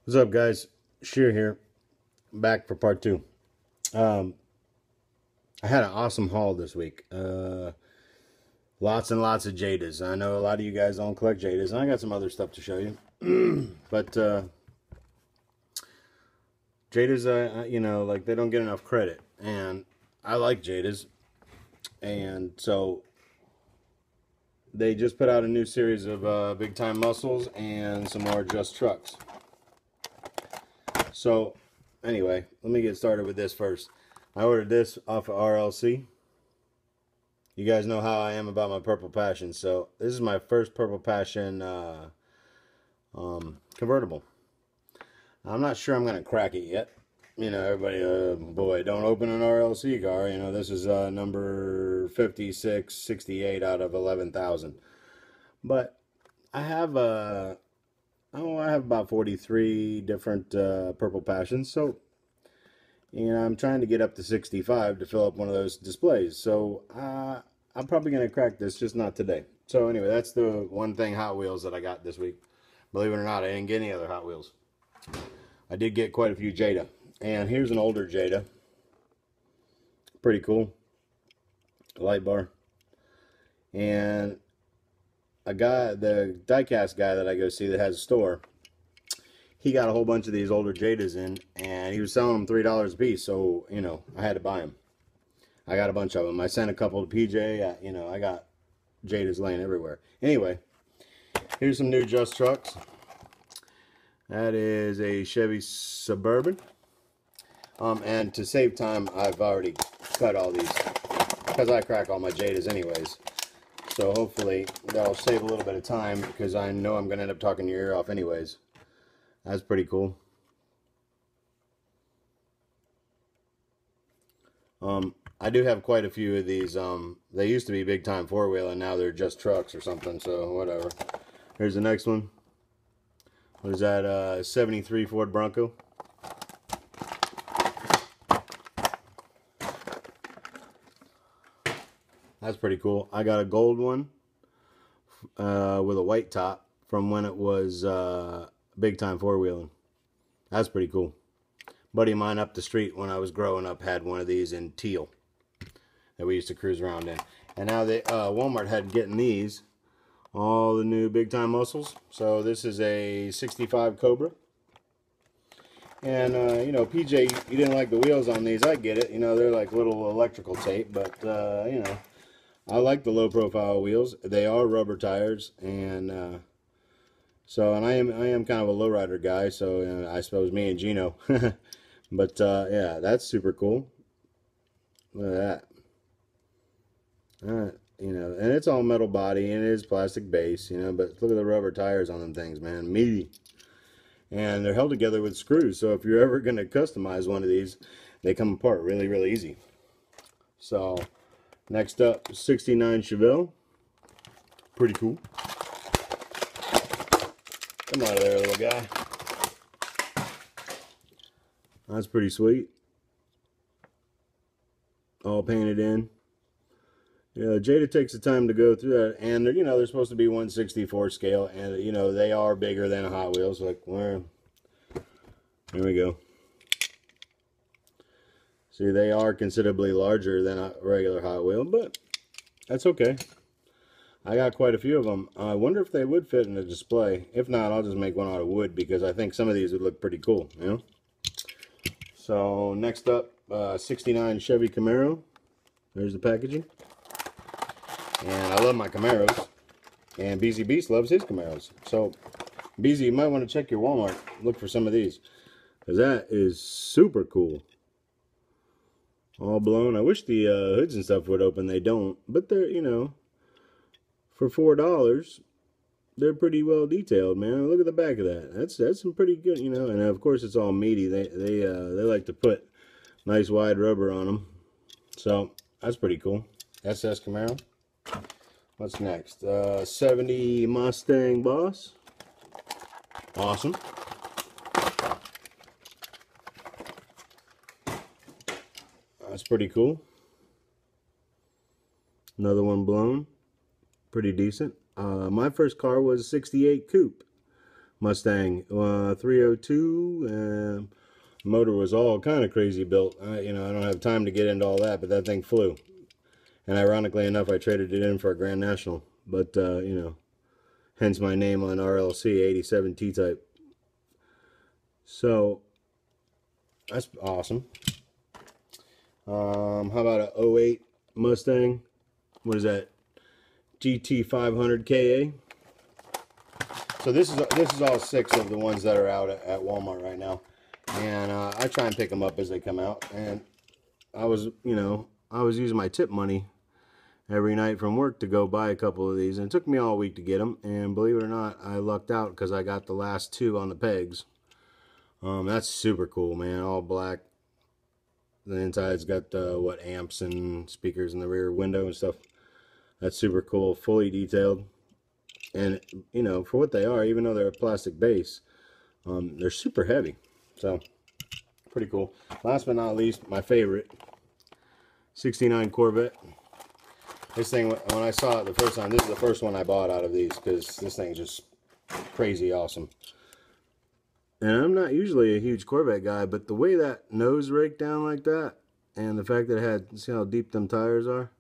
What's up, guys? Sheer here, back for part two. Um, I had an awesome haul this week. Lots and lots of Jadas. I know a lot of you guys don't collect Jadas, and I got some other stuff to show you. But Jadas, like they don't get enough credit, and I like Jadas, and so they just put out a new series of big time muscles and some more just trucks. So, anyway, let me get started with this first. I ordered this off of RLC. You guys know how I am about my Purple Passion, so this is my first Purple Passion convertible. I'm not sure I'm going to crack it yet. You know, everybody, boy, don't open an RLC car. You know, this is number 5668 out of 11,000. But I have I have about 43 different Purple Passions, so I'm trying to get up to 65 to fill up one of those displays. So I'm probably going to crack this, just not today. So anyway, that's the one thing Hot Wheels that I got this week. Believe it or not, I didn't get any other Hot Wheels. I did get quite a few Jada. And here's an older Jada. Pretty cool. Light bar. And the diecast guy that I go see that has a store, he got a whole bunch of these older Jadas in, and he was selling them $3 a piece, so, I had to buy them. I got a bunch of them. I sent a couple to PJ. I got Jadas laying everywhere. Anyway, here's some new Just trucks. That is a Chevy Suburban. And to save time, I've already cut all these, because I crack all my Jadas anyways. So hopefully that'll save a little bit of time, because I know I'm going to end up talking your ear off anyways. That's pretty cool. I do have quite a few of these. They used to be big time four-wheel, and now they're just trucks or something, so whatever. Here's the next one. What is that? 73 Ford Bronco. That's pretty cool. I got a gold one with a white top from when it was big time four-wheeling. That's pretty cool. Buddy of mine up the street when I was growing up had one of these in teal that we used to cruise around in. And now Walmart had getting these, all the new big time muscles. So this is a 65 Cobra. And, PJ, you didn't like the wheels on these. I get it. They're like little electrical tape. But, I like the low profile wheels. They are rubber tires. And, and I am kind of a lowrider guy. So, I suppose me and Gino. But, yeah, that's super cool. Look at that. And it's all metal body, and it is plastic base, but look at the rubber tires on them things, man. Meaty. And they're held together with screws, so if you're ever going to customize one of these, they come apart really, really easy. So, next up, 69 Chevelle. Pretty cool. Come out of there, little guy. That's pretty sweet. All painted in. Jada takes the time to go through that, and they're supposed to be 1/64 scale, and they are bigger than a Hot Wheels. Like, where? Here we go. See, they are considerably larger than a regular Hot Wheel, but that's okay. I got quite a few of them. I wonder if they would fit in a display. If not, I'll just make one out of wood, because I think some of these would look pretty cool. So next up, 69 Chevy Camaro. There's the packaging. And I love my Camaros. And BZ Beast loves his Camaros. So, BZ, you might want to check your Walmart. Look for some of these. Because that is super cool. All blown. I wish the hoods and stuff would open. They don't. But they're, for $4, they're pretty well detailed, man. Look at the back of that. That's some pretty good, And of course, it's all meaty. They like to put nice wide rubber on them. So, that's pretty cool. SS Camaro. What's next? 70 Mustang Boss. Awesome. That's pretty cool. Another one blown. Pretty decent. My first car was a 68 Coupe. Mustang 302. Motor was all kind of crazy built. You know, I don't have time to get into all that, but that thing flew. And ironically enough, I traded it in for a Grand National. But, you know, hence my name on RLC 87 T-Type. So, that's awesome. How about a 08 Mustang? What is that? GT 500 KA. So this is all 6 of the ones that are out at Walmart right now. And I try and pick them up as they come out. And I was using my tip money every night from work to go buy a couple of these. And it took me all week to get them. And believe it or not, I lucked out because I got the last 2 on the pegs. That's super cool, man. All black. The inside's got what, amps and speakers in the rear window and stuff. That's super cool, fully detailed. And you know, for what they are, even though they're a plastic base, they're super heavy. So pretty cool. Last but not least, my favorite, 69 Corvette. This thing, when I saw it the first time, this is the first one I bought out of these because this thing's just crazy awesome. And I'm not usually a huge Corvette guy, but the way that nose raked down like that, and the fact that it had, see how deep them tires are?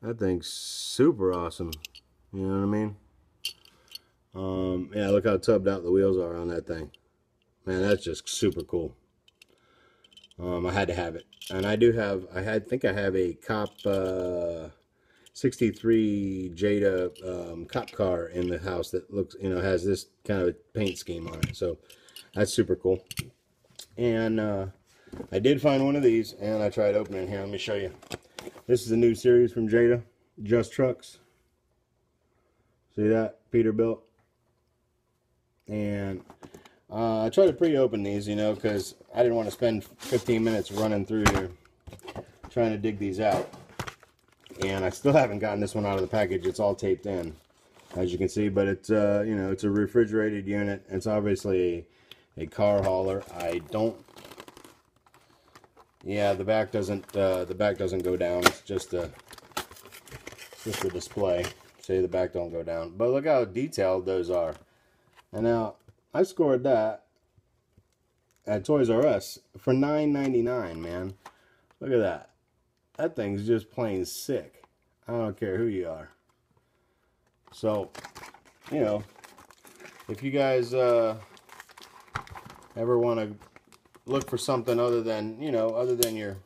That thing's super awesome. You know what I mean? Yeah, look how tubbed out the wheels are on that thing. Man, that's just super cool. I had to have it. And I do have, I think I have a Cop 63 Jada cop car in the house that looks, you know, has this kind of a paint scheme on it. So that's super cool. And I did find one of these, and I tried opening it here. Let me show you. This is a new series from Jada, Just Trucks. See that? Peterbilt. And I tried to pre-open these, you know, because I didn't want to spend 15 minutes running through here trying to dig these out. And I still haven't gotten this one out of the package. It's all taped in, as you can see. But it's, you know, it's a refrigerated unit. It's obviously a car hauler. I don't... Yeah, the back doesn't go down. It's just a display. See, the back don't go down. But look how detailed those are. And now I scored that at Toys R Us for $9.99, man. Look at that. That thing's just plain sick. I don't care who you are. So, you know, if you guys ever want to look for something other than, you know, other than your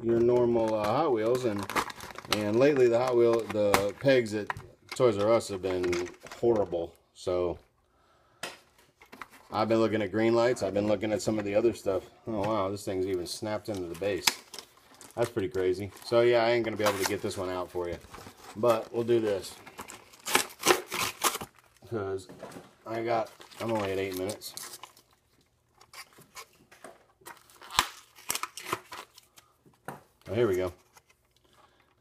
normal Hot Wheels, and lately the pegs at Toys R Us have been horrible. So I've been looking at green lights. I've been looking at some of the other stuff. Oh wow, this thing's even snapped into the base. That's pretty crazy. So yeah, I ain't gonna be able to get this one out for you, but we'll do this because I'm only at 8 minutes. Oh, here we go.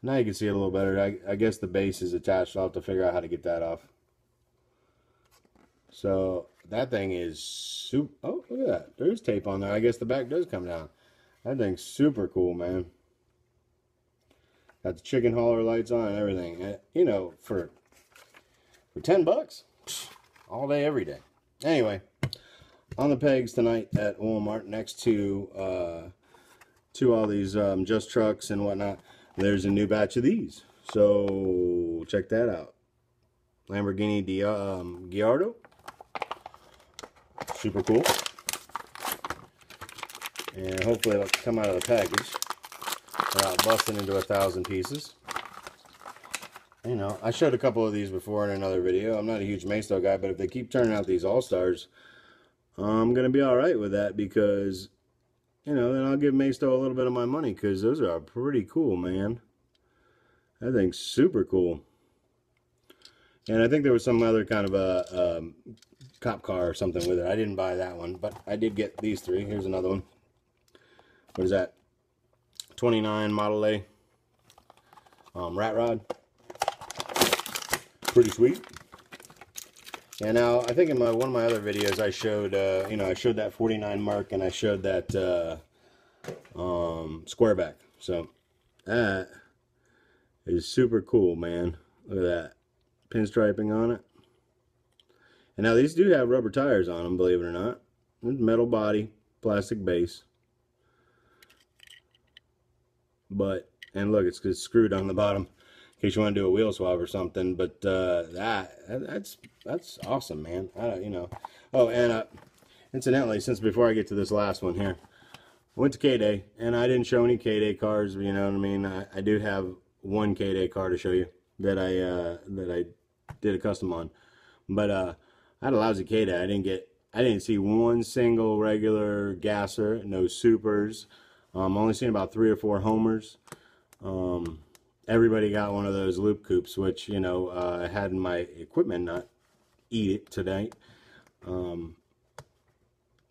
Now you can see it a little better. I guess the base is attached. I'll have to figure out how to get that off. So that thing is super. Oh, look at that. There's tape on there. I guess the back does come down. That thing's super cool, man. Got the chicken hauler lights on and everything. And, you know, for $10, all day, every day. Anyway, on the pegs tonight at Walmart, next to all these Just Trucks and whatnot, there's a new batch of these. So check that out. Lamborghini Gallardo. Super cool. And hopefully it'll come out of the package without busting into 1,000 pieces. You know, I showed a couple of these before in another video. I'm not a huge Maisto guy, but if they keep turning out these All-Stars, I'm going to be alright with that because, you know, then I'll give Maisto a little bit of my money because those are pretty cool, man. That thing's super cool. And I think there was some other kind of a cop car or something with it. I didn't buy that one, but I did get these 3. Here's another one. What is that? 29 Model A. Rat Rod. Pretty sweet. And now, I think in one of my other videos, I showed, you know, I showed that 49 mark and I showed that squareback. So, that is super cool, man. Look at that. Pinstriping on it. And now these do have rubber tires on them, believe it or not. Metal body, plastic base. But, and look, it's screwed on the bottom in case you want to do a wheel swap or something. But that's awesome, man. You know. Oh, and incidentally, since before I get to this last one here, I went to K-Day, and I didn't show any K-Day cars, you know what I mean? I do have one K-Day car to show you that I did a custom on. But I had a lousy K-Day. I didn't see one single regular gasser, no supers. Only seen about 3 or 4 homers. Everybody got one of those loop coops, which, you know, I had my equipment not eat it tonight.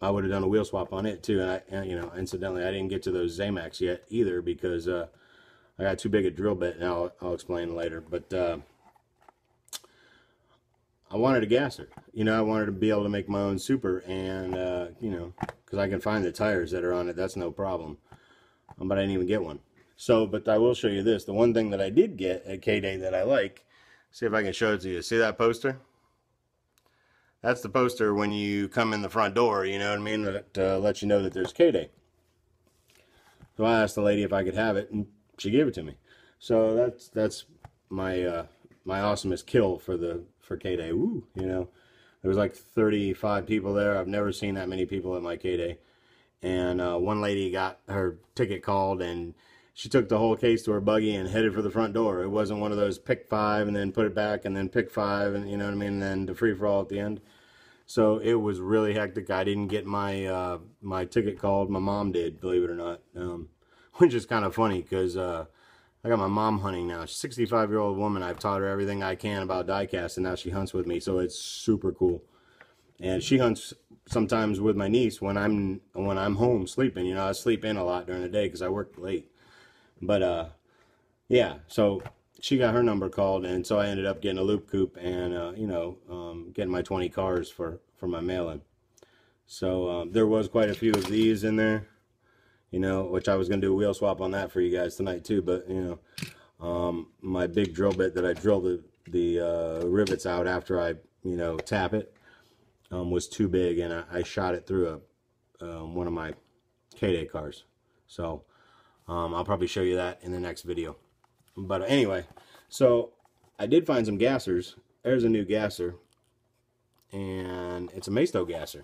I would have done a wheel swap on it too, and you know, incidentally, I didn't get to those Zamax yet either because I got too big a drill bit, and I'll explain later. But I wanted a gasser, you know, I wanted to be able to make my own super, and you know, because I can find the tires that are on it, that's no problem. But I didn't even get one. So, but I will show you this. The one thing that I did get at K-Day that I like, see if I can show it to you. See that poster? That's the poster when you come in the front door, you know what I mean, that lets you know that there's K-Day. So I asked the lady if I could have it, and she gave it to me. So that's my my awesomest kill for K-Day. Woo, you know, there was like 35 people there. I've never seen that many people at my K-Day. And one lady got her ticket called, and she took the whole case to her buggy and headed for the front door. It wasn't one of those pick 5 and then put it back and then pick 5, and you know what I mean, and then the free-for-all at the end. So it was really hectic. I didn't get my my ticket called. My mom did, believe it or not, which is kind of funny because I got my mom hunting now. She's a 65-year-old woman. I've taught her everything I can about diecast, and now she hunts with me, so it's super cool. And she hunts sometimes with my niece when I'm home sleeping. You know, I sleep in a lot during the day because I work late. But yeah, so she got her number called, and so I ended up getting a loop coupe and you know, getting my 20 cars for my mail-in. So there was quite a few of these in there, you know, which I was going to do a wheel swap on that for you guys tonight too. But you know, my big drill bit that I drilled the rivets out after I, you know, tap it, was too big, and I shot it through one of my K-Day cars. So I'll probably show you that in the next video. But anyway, so I did find some gassers. There's a new gasser, and it's a Maisto gasser.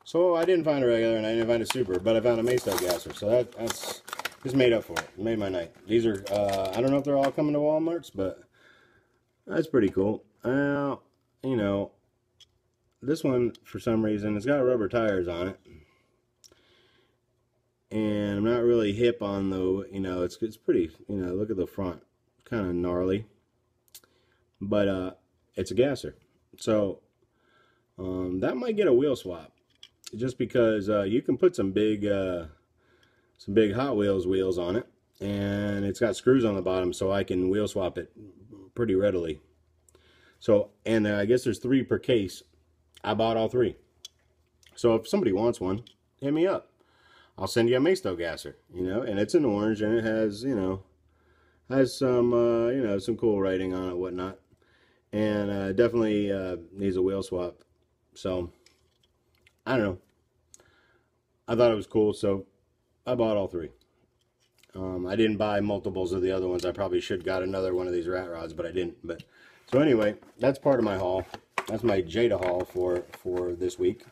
So I didn't find a regular, and I didn't find a super, but I found a Maisto gasser. So that's just made up for it. Made my night. These are, I don't know if they're all coming to Walmart's, but that's pretty cool. You know, this one, for some reason, it's got rubber tires on it. And I'm not really hip on the, you know, it's pretty, you know, look at the front, kind of gnarly. But it's a gasser. So that might get a wheel swap. Just because you can put some big Hot Wheels on it. And it's got screws on the bottom, so I can wheel swap it pretty readily. So, and I guess there's 3 per case. I bought all 3. So if somebody wants one, hit me up. I'll send you a Maisto gasser, you know, and it's an orange, and it has, you know, has some, you know, some cool writing on it, whatnot, and definitely needs a wheel swap. So I don't know. I thought it was cool, so I bought all 3. I didn't buy multiples of the other ones. I probably should got another one of these rat rods, but I didn't. But so anyway, that's part of my haul. That's my Jada haul for this week.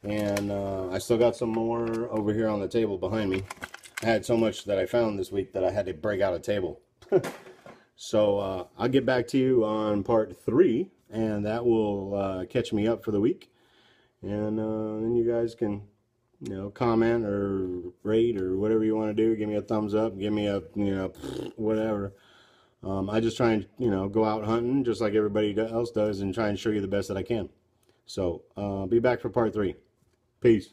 And I still got some more over here on the table behind me. I had so much that I found this week that I had to break out a table. So I'll get back to you on part 3, and that will catch me up for the week. And then you guys can, you know, comment or rate or whatever you want to do. Give me a thumbs up. Give me a, you know, whatever. I just try and, you know, go out hunting just like everybody else does and try and show you the best that I can. So, be back for part 3. Peace.